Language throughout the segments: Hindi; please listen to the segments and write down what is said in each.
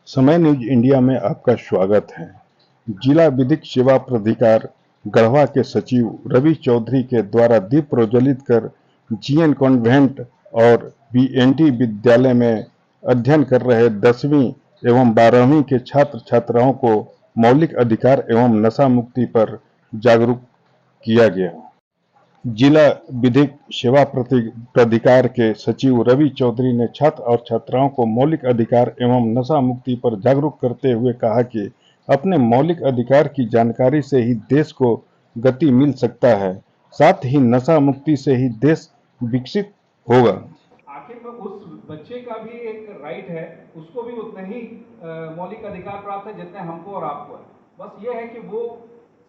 समय न्यूज इंडिया में आपका स्वागत है। जिला विधिक सेवा प्राधिकार गढ़वा के सचिव रवि चौधरी के द्वारा दीप प्रज्वलित कर जीएन कॉन्वेंट और बीएनटी विद्यालय में अध्ययन कर रहे 10वीं एवं 12वीं के छात्र छात्राओं को मौलिक अधिकार एवं नशा मुक्ति पर जागरूक किया गया। जिला विधिक सेवा प्राधिकार के सचिव रवि चौधरी ने छात्र और छात्राओं को मौलिक अधिकार एवं नशा मुक्ति पर जागरूक करते हुए कहा कि अपने मौलिक अधिकार की जानकारी से ही देश को गति मिल सकता है, साथ ही नशा मुक्ति से ही देश विकसित होगा। आखिर में उस बच्चे का भी एक राइट है, उसको भी उतना ही मौलिक अधिकार प्राप्त है जितने हमको और आपको है। बस ये है कि वो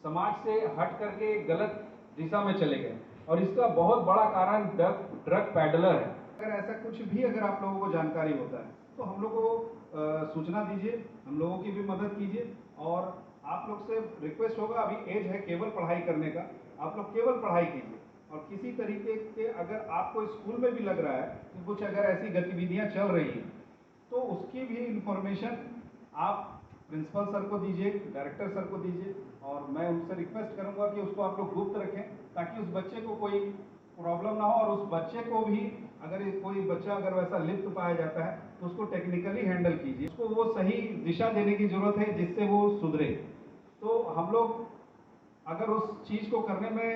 समाज से हट करके गलत दिशा में चले गए और इसका बहुत बड़ा कारण ड्रग पैडलर है। अगर ऐसा कुछ भी अगर आप लोगों को जानकारी होता है तो हम लोग को सूचना दीजिए, हम लोगों की भी मदद कीजिए। और आप लोग से रिक्वेस्ट होगा, अभी एज है केवल पढ़ाई करने का, आप लोग केवल पढ़ाई कीजिए। और किसी तरीके के अगर आपको स्कूल में भी लग रहा है कि कुछ अगर ऐसी गतिविधियां चल रही हैं तो उसकी भी इंफॉर्मेशन आप प्रिंसिपल सर को दीजिए, डायरेक्टर सर को दीजिए। और मैं उनसे रिक्वेस्ट करूंगा कि उसको आप लोग गुप्त रखें ताकि उस बच्चे को कोई प्रॉब्लम ना हो। और उस बच्चे को भी अगर कोई बच्चा अगर वैसा लिप्त पाया जाता है तो उसको टेक्निकली हैंडल कीजिए, उसको वो सही दिशा देने की जरूरत है जिससे वो सुधरे। तो हम लोग अगर उस चीज़ को करने में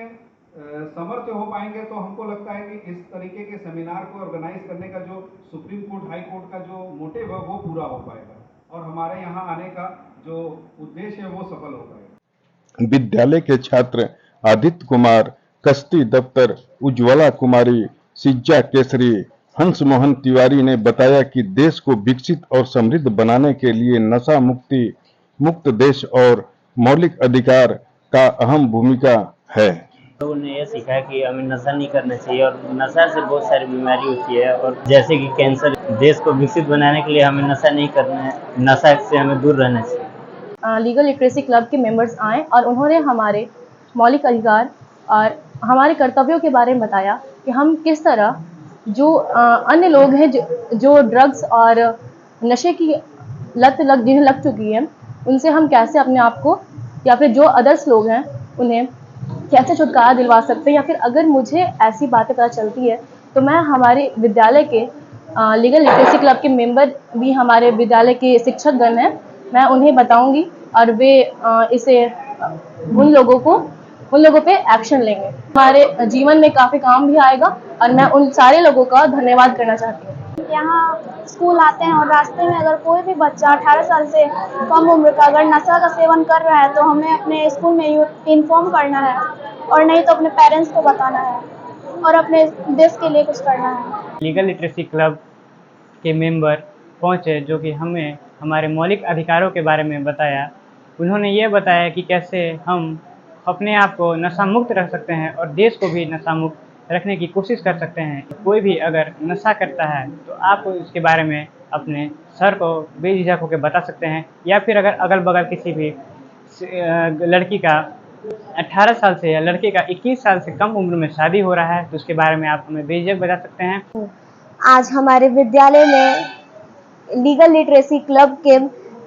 समर्थ हो पाएंगे तो हमको लगता है कि इस तरीके के सेमिनार को ऑर्गेनाइज करने का जो सुप्रीम कोर्ट हाई कोर्ट का जो मोटिव है वो पूरा हो पाएगा और हमारे यहाँ आने का जो उद्देश्य है वो सफल हो पाएगा। विद्यालय के छात्र आदित्य कुमार, कश्ती दफ्तर, उज्ज्वला कुमारी, सिज्जा केसरी, हंस मोहन तिवारी ने बताया कि देश को विकसित और समृद्ध बनाने के लिए नशा मुक्त देश और मौलिक अधिकार का अहम भूमिका है। लोगों ने यह सीखा है कि हमें नशा नहीं करना चाहिए और नशा से बहुत सारी बीमारी होती है और जैसे कि कैंसर। देश को विकसित बनाने के लिए हमें नशा नहीं करना है, नशा से हमें दूर रहना चाहिए। लीगल लिटरेसी क्लब के मेंबर्स आए और उन्होंने हमारे मौलिक अधिकार और हमारे कर्तव्यों के बारे में बताया कि हम किस तरह जो अन्य लोग हैं जो ड्रग्स और नशे की जिन्हें लग चुकी है, उनसे हम कैसे अपने आप को या फिर जो अदर्स लोग हैं उन्हें कैसे छुटकारा दिलवा सकते हैं। या फिर अगर मुझे ऐसी बातें पता चलती है तो मैं हमारे विद्यालय के लीगल लिटरेसी क्लब के मेंबर भी हमारे विद्यालय के शिक्षकगण हैं, मैं उन्हें बताऊंगी और वे इसे उन लोगों पे एक्शन लेंगे। हमारे जीवन में काफ़ी काम भी आएगा और मैं उन सारे लोगों का धन्यवाद करना चाहती हूँ। यहाँ स्कूल आते हैं और रास्ते में अगर कोई भी बच्चा 18 साल से कम उम्र का अगर नशा का सेवन कर रहा है तो हमें अपने स्कूल में इन्फॉर्म करना है और नहीं तो अपने पेरेंट्स को बताना है और अपने देश के लिए कुछ करना है। लीगल लिटरेसी क्लब के मेंबर पहुंचे जो कि हमें हमारे मौलिक अधिकारों के बारे में बताया। उन्होंने ये बताया कि कैसे हम अपने आप को नशा मुक्त रख सकते हैं और देश को भी नशा मुक्त रखने की कोशिश कर सकते हैं। कोई भी अगर नशा करता है तो आप इसके बारे में अपने सर को बेझिझक होकर बता सकते हैं या फिर अगर अगल बगल किसी भी लड़की का 18 साल से या लड़के का 21 साल से कम उम्र में शादी हो रहा है तो उसके बारे में आप हमें बेझिझक बता सकते हैं। आज हमारे विद्यालय में लीगल लिटरेसी क्लब के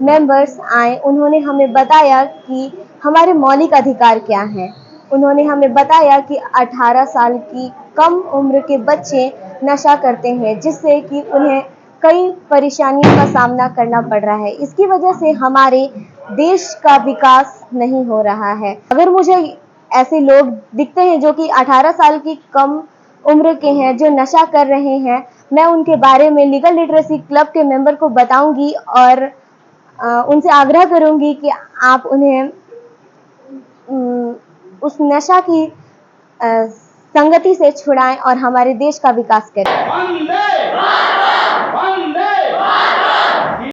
मेंबर्स आए, उन्होंने हमें बताया कि हमारे मौलिक अधिकार क्या हैं। उन्होंने हमें बताया कि 18 साल की कम उम्र के बच्चे नशा करते हैं जिससे कि उन्हें कई परेशानियों का सामना करना पड़ रहा है। इसकी वजह से हमारे देश का विकास नहीं हो रहा है। अगर मुझे ऐसे लोग दिखते हैं जो कि 18 साल की कम उम्र के हैं जो नशा कर रहे हैं, मैं उनके बारे में लीगल लिटरेसी क्लब के मेंबर को बताऊंगी और उनसे आग्रह करूंगी कि आप उन्हें उस नशा की संगति से छुड़ाएं और हमारे देश का विकास करें।